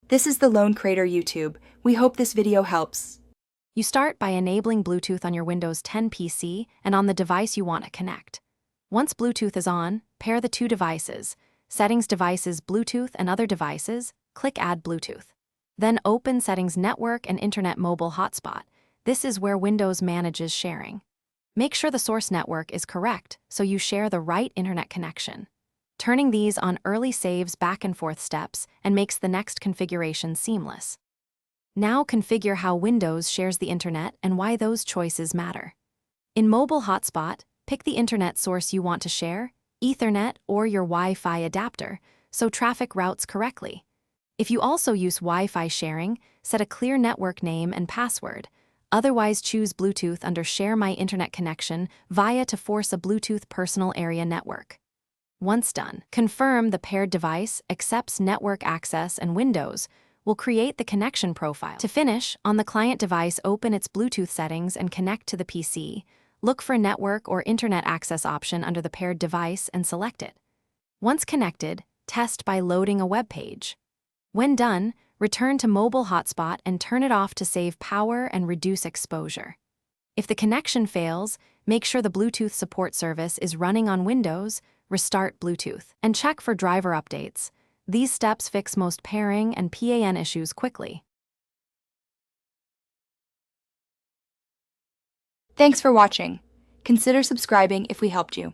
This is the Lone Crater YouTube. We hope this video helps. You start by enabling Bluetooth on your Windows 10 PC and on the device you want to connect. Once Bluetooth is on, pair the two devices. Settings devices Bluetooth and other devices, click Add Bluetooth. Then open Settings Network and Internet Mobile Hotspot. This is where Windows manages sharing. Make sure the source network is correct so you share the right internet connection. Turning these on early saves back and forth steps and makes the next configuration seamless. Now configure how Windows shares the internet and why those choices matter. In Mobile Hotspot, pick the internet source you want to share, Ethernet or your Wi-Fi adapter, so traffic routes correctly. If you also use Wi-Fi sharing, set a clear network name and password. Otherwise, choose Bluetooth under Share My Internet Connection via to force a Bluetooth personal area network. Once done, confirm the paired device accepts network access and Windows will create the connection profile. To finish, on the client device, open its Bluetooth settings and connect to the PC. Look for network or internet access option under the paired device and select it. Once connected, test by loading a web page. When done, return to Mobile Hotspot and turn it off to save power and reduce exposure. If the connection fails, make sure the Bluetooth support service is running on Windows, restart Bluetooth, and check for driver updates. These steps fix most pairing and PAN issues quickly. Thanks for watching. Consider subscribing if we helped you.